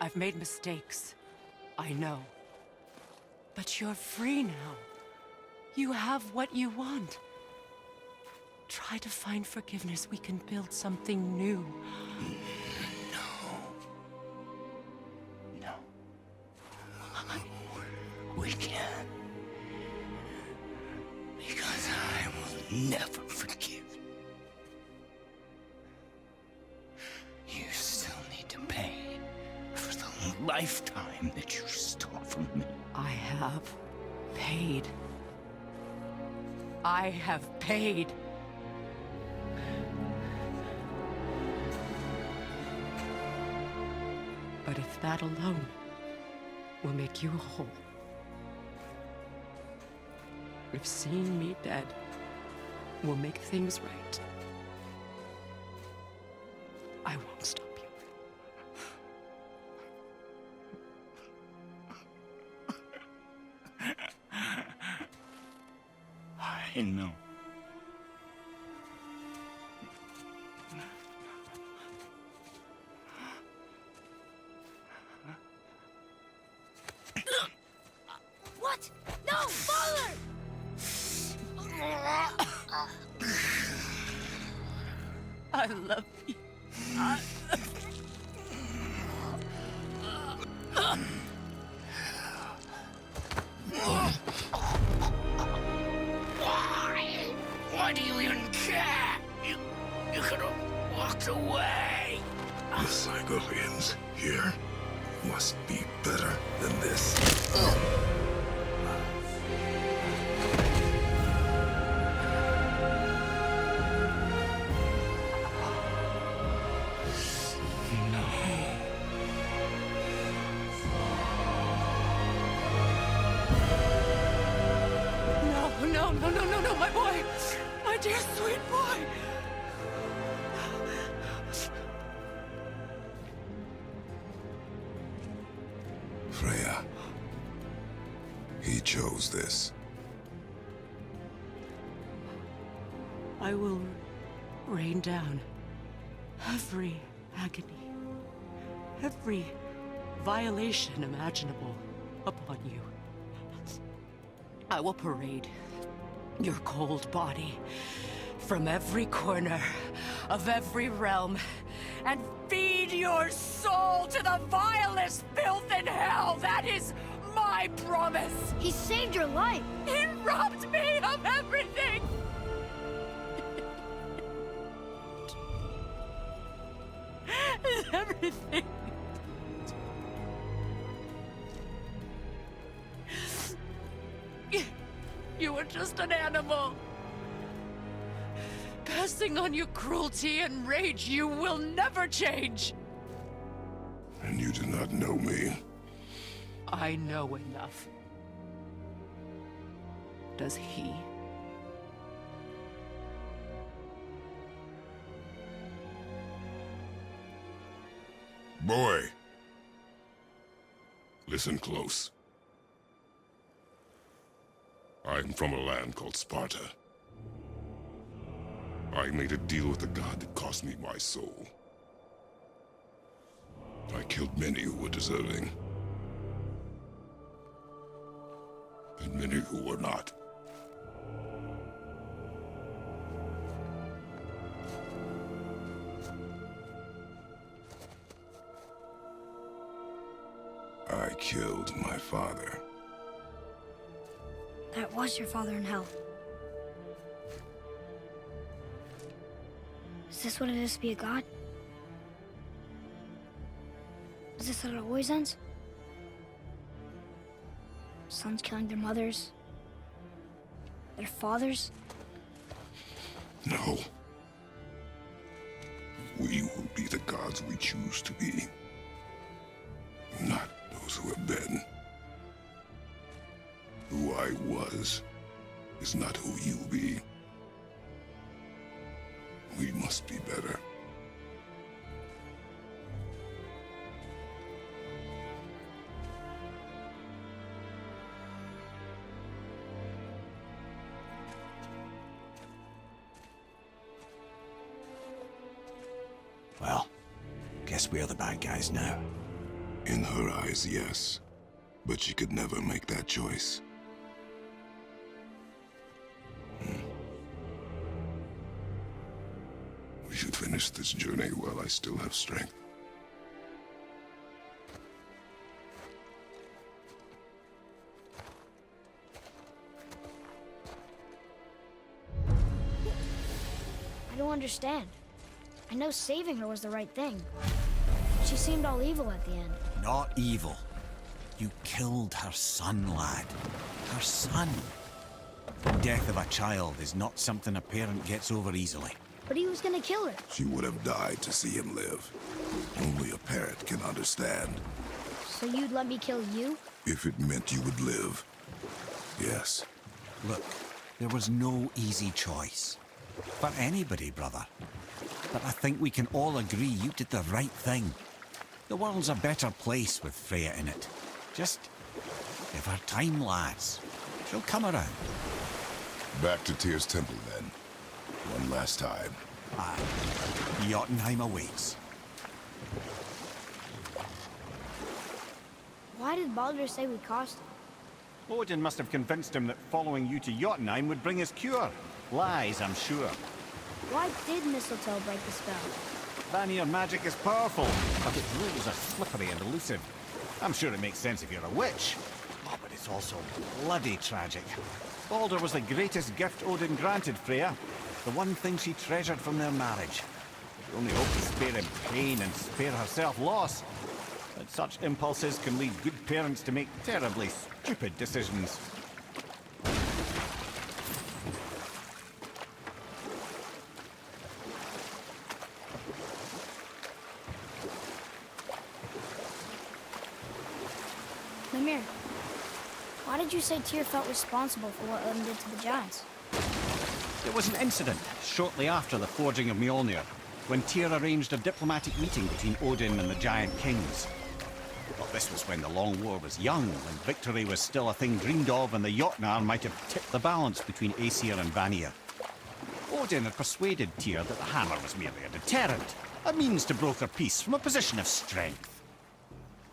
I've made mistakes. I know. But you're free now. You have what you want. Try to find forgiveness. We can build something new. No. We can't. Because I will never forgive. You still need to pay for the lifetime that you stole from me. I have paid. I have paid. But if that alone will make you whole, if seeing me dead will make things right, I won't stop you. I know. What? No, Baldur! I love you. Why do you even care? You could have walked away. The cycle ends here. Must be better than this. No, my boy! My dear sweet boy! Freya. He chose this. I will rain down every agony, every violation imaginable upon you. I will parade your cold body from every corner of every realm and feed your soul to the vilest filth in hell. That is my promise. He saved your life. He robbed me of everything. Everything. You were just an animal. Passing on your cruelty and rage, you will never change. And you do not know me. I know enough. Does he? Boy. Listen close. I'm from a land called Sparta. I made a deal with the god that cost me my soul. I killed many who were deserving. And many who were not. I killed my father. That was your father in hell. Is this what it is to be a god? Is this how it always ends? Sons killing their mothers? Their fathers? No. We will be the gods we choose to be. Not those who have been. Who I was is not who you be. We must be better. Well, guess we're the bad guys now. In her eyes, yes. But she could never make that choice. We should finish this journey while I still have strength. I don't understand. I know saving her was the right thing. She seemed all evil at the end. Not evil. You killed her son, lad. Her son. The death of a child is not something a parent gets over easily. But he was gonna kill her. She would have died to see him live. Only a parent can understand. So you'd let me kill you? If it meant you would live. Yes. Look, there was no easy choice. For anybody, brother. But I think we can all agree you did the right thing. The world's a better place with Freya in it. Just give her time, lads. She'll come around. Back to Tyr's temple, then. One last time. Aye. Jotunheim awaits. Why did Baldur say we cost him? Odin must have convinced him that following you to Jotunheim would bring his cure. Lies, I'm sure. Why did mistletoe break the spell? Vanir magic is powerful, but its rules are slippery and elusive. I'm sure it makes sense if you're a witch. Oh, but it's also bloody tragic. Baldur was the greatest gift Odin granted Freya. The one thing she treasured from their marriage. She only hoped to spare him pain and spare herself loss. But such impulses can lead good parents to make terribly stupid decisions. Mimir, why did you say Tyr felt responsible for what Odin did to the giants? There was an incident shortly after the forging of Mjolnir, when Tyr arranged a diplomatic meeting between Odin and the giant kings. Well, this was when the Long War was young, when victory was still a thing dreamed of, and the Jotnar might have tipped the balance between Aesir and Vanir. Odin had persuaded Tyr that the hammer was merely a deterrent, a means to broker peace from a position of strength.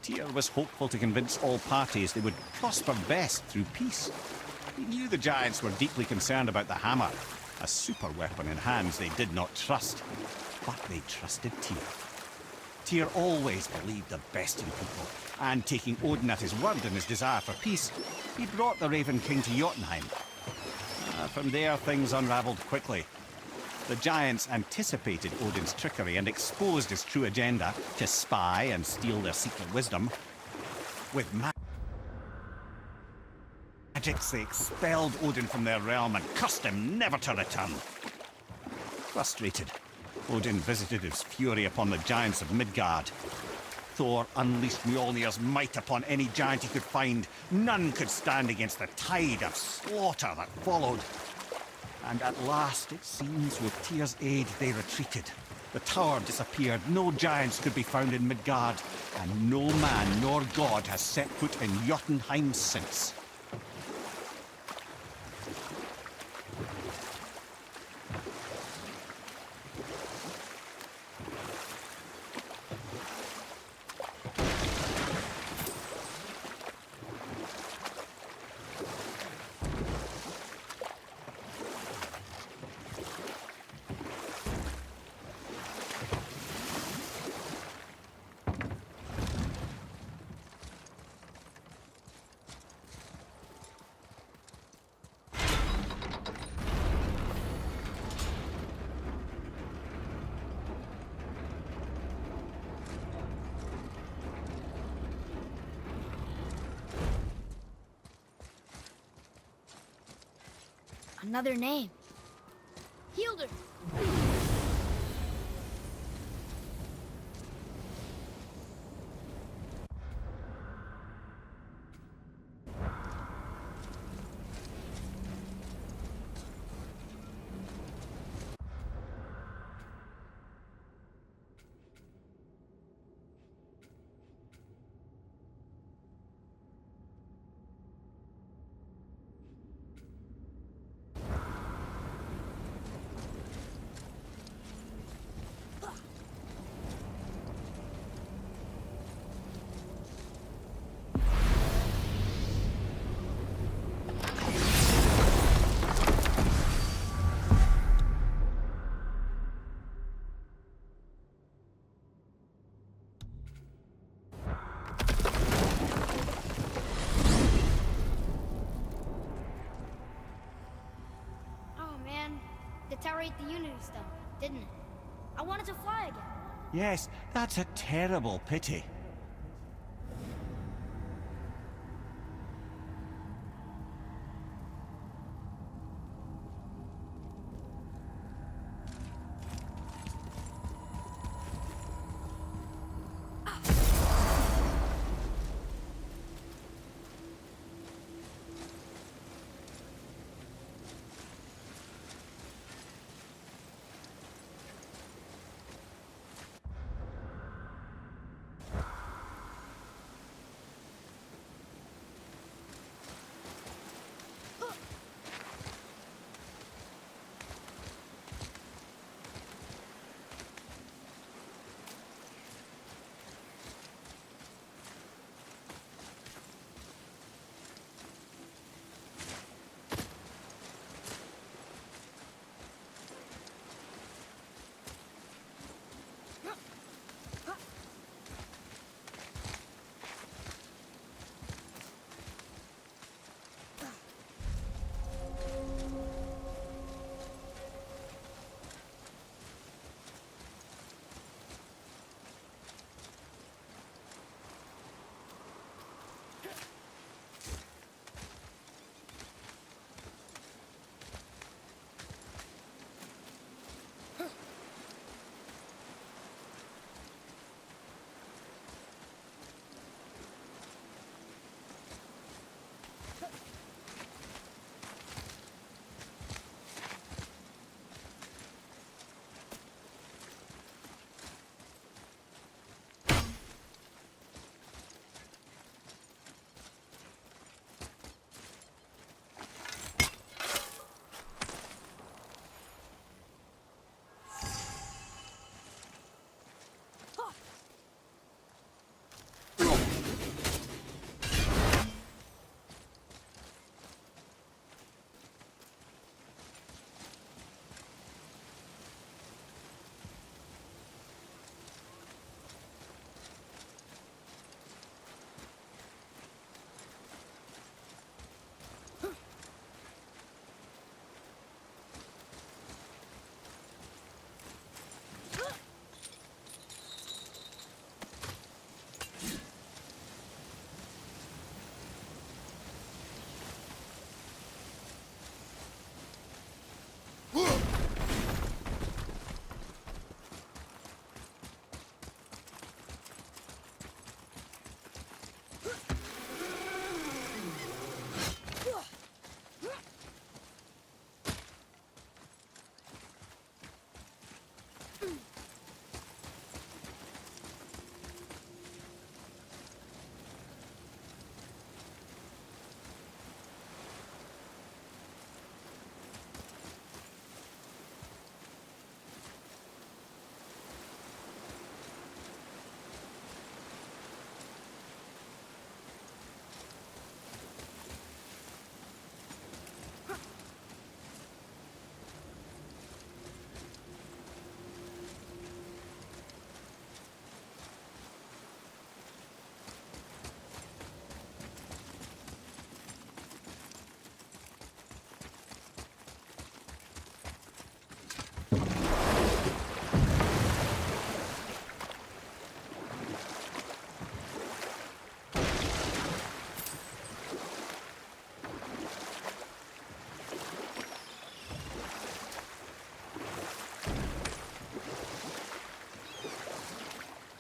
Tyr was hopeful to convince all parties they would prosper best through peace. He knew the giants were deeply concerned about the hammer, a super weapon in hands they did not trust. But they trusted Tyr. Tyr always believed the best in people, and taking Odin at his word in his desire for peace, he brought the Raven King to Jotunheim. From there, things unraveled quickly. The giants anticipated Odin's trickery and exposed his true agenda to spy and steal their secret wisdom. With magics, they expelled Odin from their realm and cursed him never to return. Frustrated, Odin visited his fury upon the giants of Midgard. Thor unleashed Mjolnir's might upon any giant he could find. None could stand against the tide of slaughter that followed. And at last, it seems, with Tyr's aid, they retreated. The tower disappeared, no giants could be found in Midgard, and no man nor god has set foot in Jotunheim since. Another name. Hildur! never ate the Unity Stone, didn't it? I wanted to fly again. Yes, that's a terrible pity.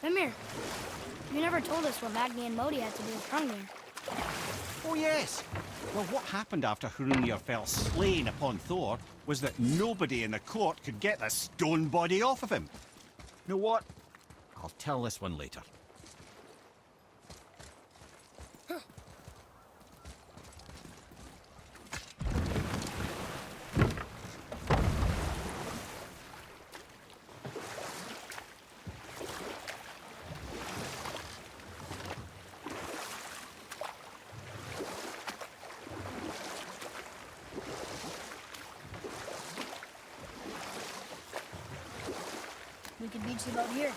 Mimir, you never told us what Magni and Modi had to do with Hrungnir. Oh yes! Well, what happened after Hrungnir fell slain upon Thor was that nobody in the court could get the stone body off of him. You know what? I'll tell this one later. We could beach the boat here.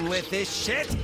dealing with this shit?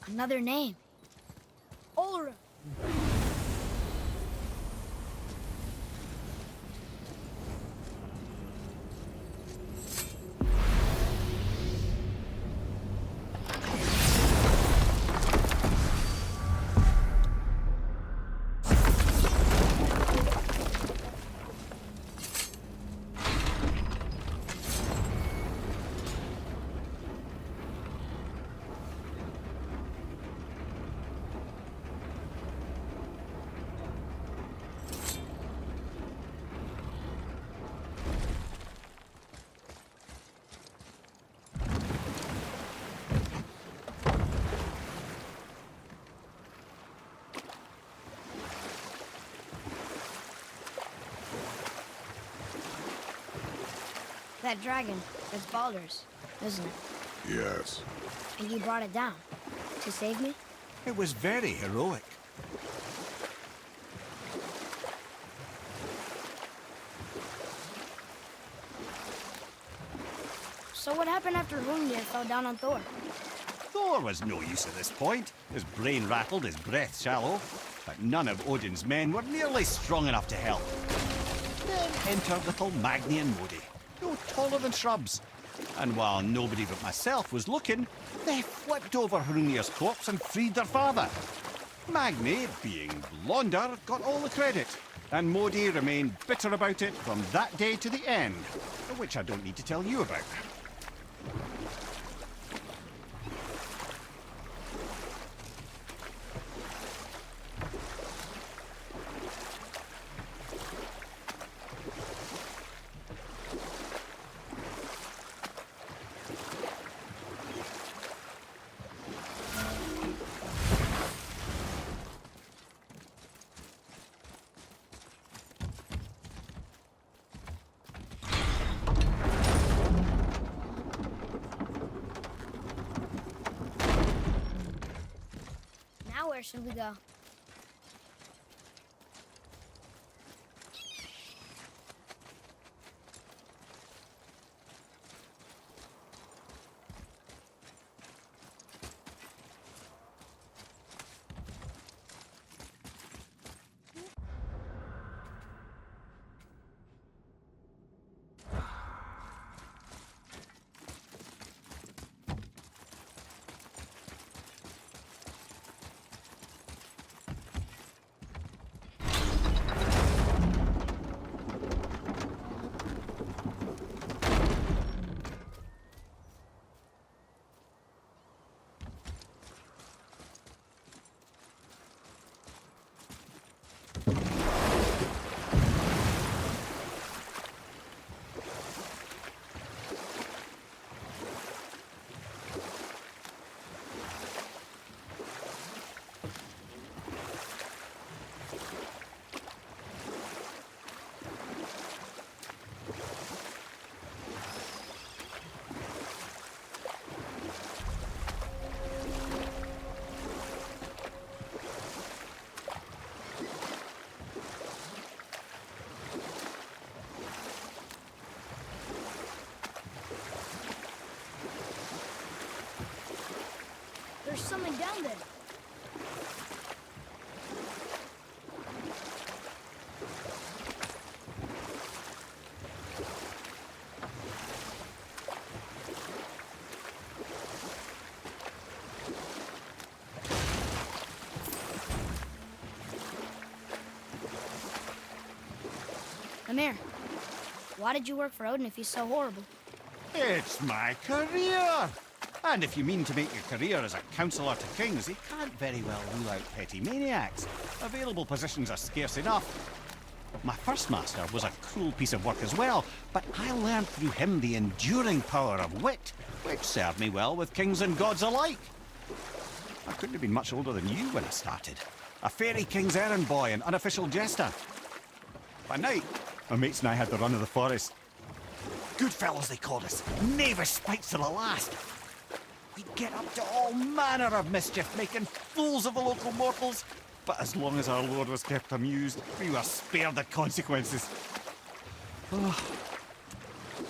Another name. Ulra. That dragon, it's Baldur's, isn't it? Yes. And you brought it down to save me? It was very heroic. So what happened after Hrungnir fell down on Thor? Thor was no use at this point. His brain rattled, his breath shallow. But none of Odin's men were nearly strong enough to help. Then entered little Magni and Modi, no taller than shrubs. And while nobody but myself was looking, they flipped over Hrungnir's corpse and freed their father. Magni, being blonder, got all the credit. And Modi remained bitter about it from that day to the end, which I don't need to tell you about. Now where should we go? There's something down there. Amir, why did you work for Odin if he's so horrible? It's my career! And if you mean to make your career as a counsellor to kings, he can't very well rule out petty maniacs. Available positions are scarce enough. My first master was a cruel piece of work as well, but I learned through him the enduring power of wit, which served me well with kings and gods alike. I couldn't have been much older than you when I started. A fairy king's errand boy and unofficial jester. By night, my mates and I had the run of the forest. Good fellows, they called us. Knavish spikes to the last. We'd get up to all manner of mischief, making fools of the local mortals. But as long as our lord was kept amused, we were spared the consequences. Oh.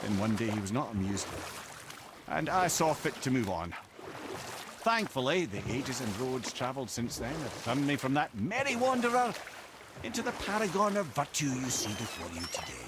Then one day he was not amused, and I saw fit to move on. Thankfully, the ages and roads travelled since then have turned me from that merry wanderer into the paragon of virtue you see before you today.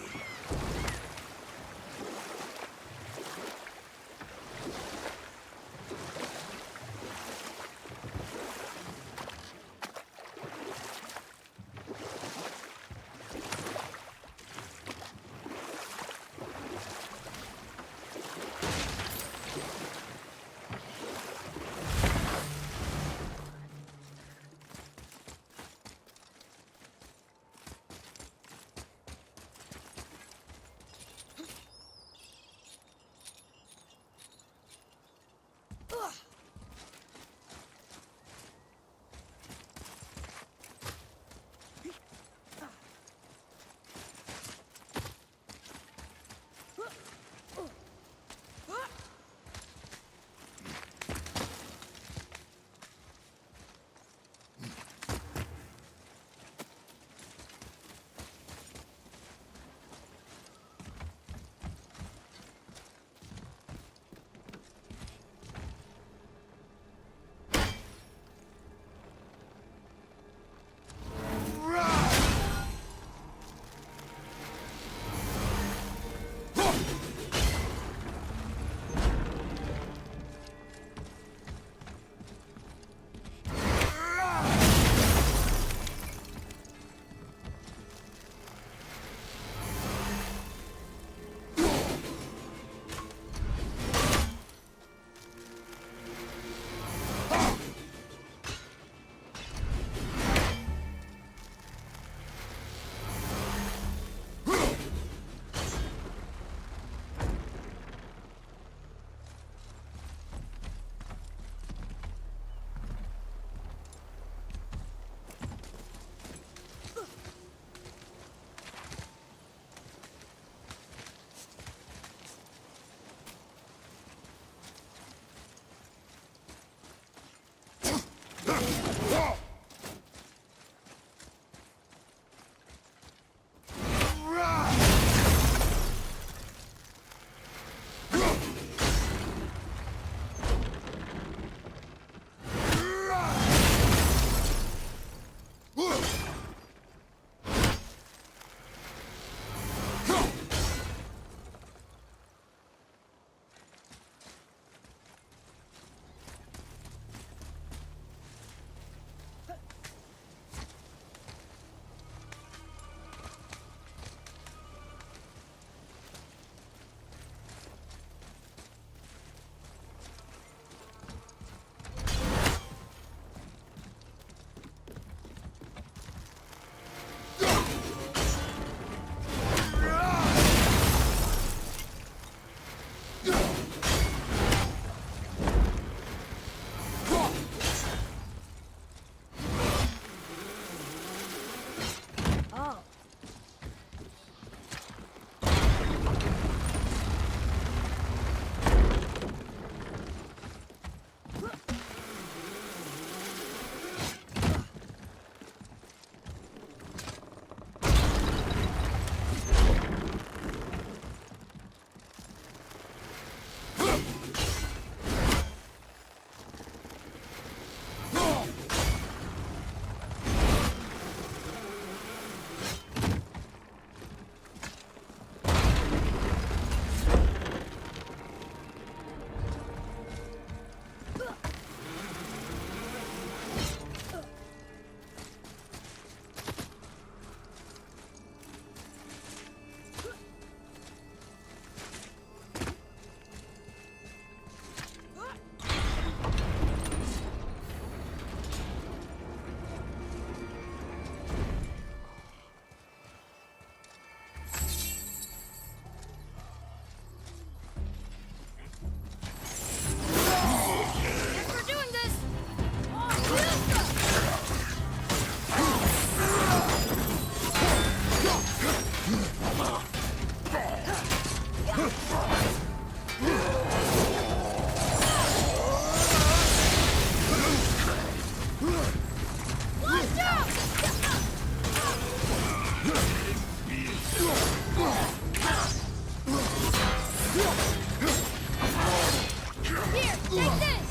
Take this!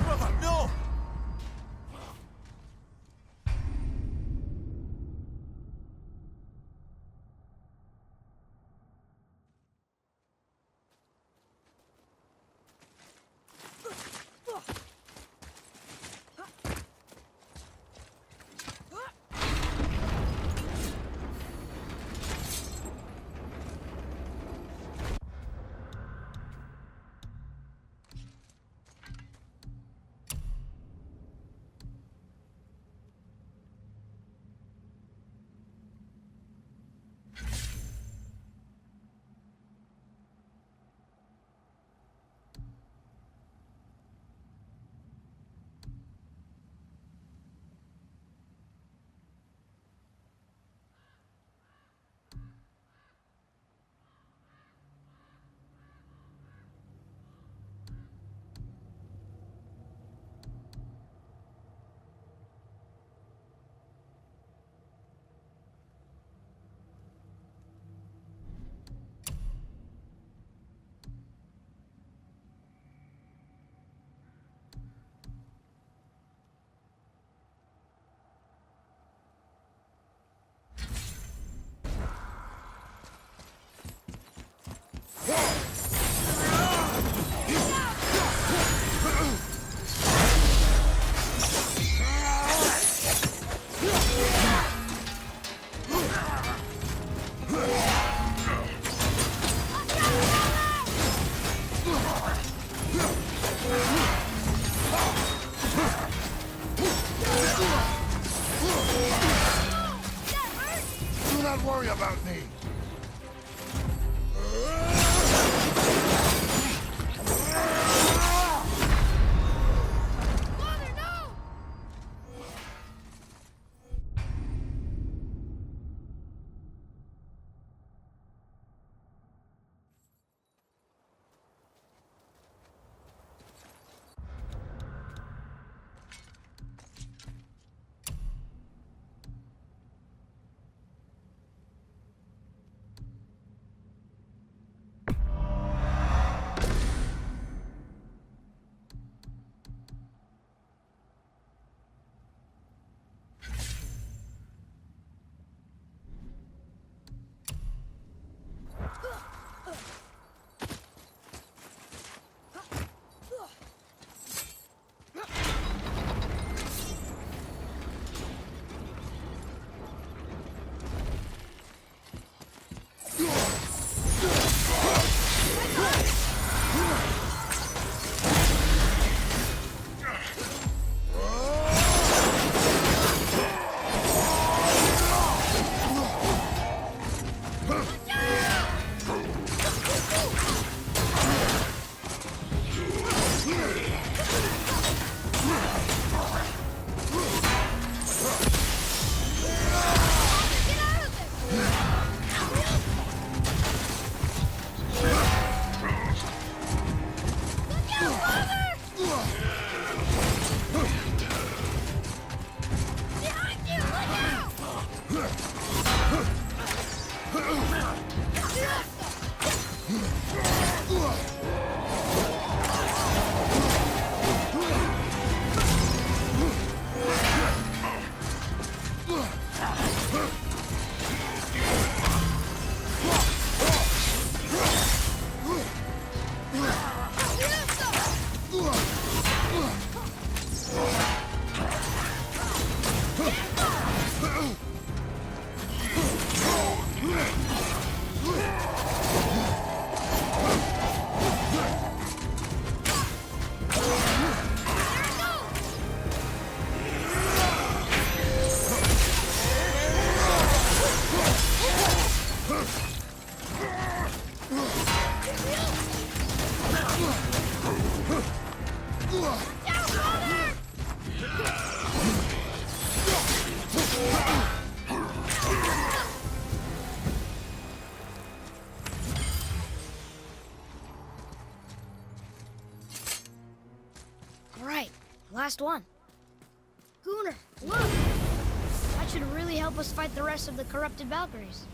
Brother, no! Do not worry about me. Father, no! Last one. Gunnar, look! I should really help us fight the rest of the corrupted Valkyries.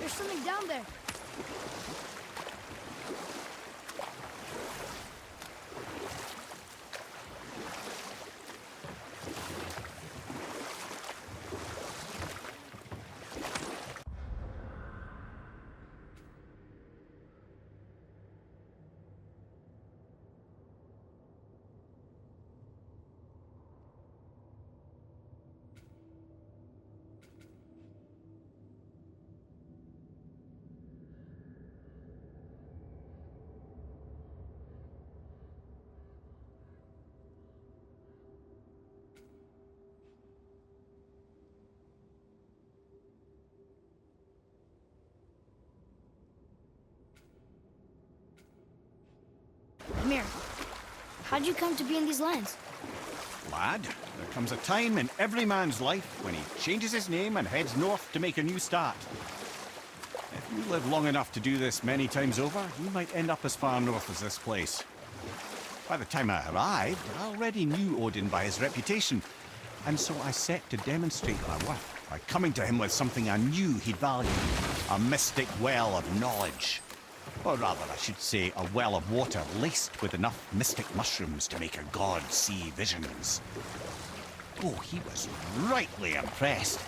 There's something down there. Amir, how'd you come to be in these lands? Lad, there comes a time in every man's life when he changes his name and heads north to make a new start. If you live long enough to do this many times over, you might end up as far north as this place. By the time I arrived, I already knew Odin by his reputation, and so I set to demonstrate my worth by coming to him with something I knew he'd value, a mystic well of knowledge. Or rather, I should say, a well of water laced with enough mystic mushrooms to make a god see visions. Oh, he was rightly impressed.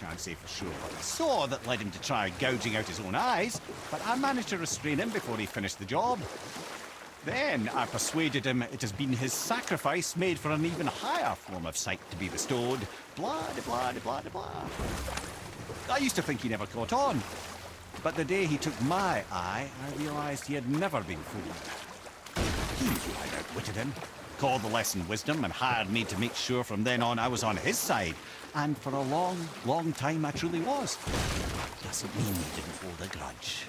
Can't say for sure what I saw that led him to try gouging out his own eyes, but I managed to restrain him before he finished the job. Then I persuaded him it has been his sacrifice made for an even higher form of sight to be bestowed. Blah, de blah, de blah, de blah. I used to think he never caught on, but the day he took my eye, I realized he had never been fooled. He knew I'd outwitted him, called the lesson wisdom, and hired me to make sure from then on I was on his side. And for a long, long time I truly was. Doesn't mean he didn't hold a grudge.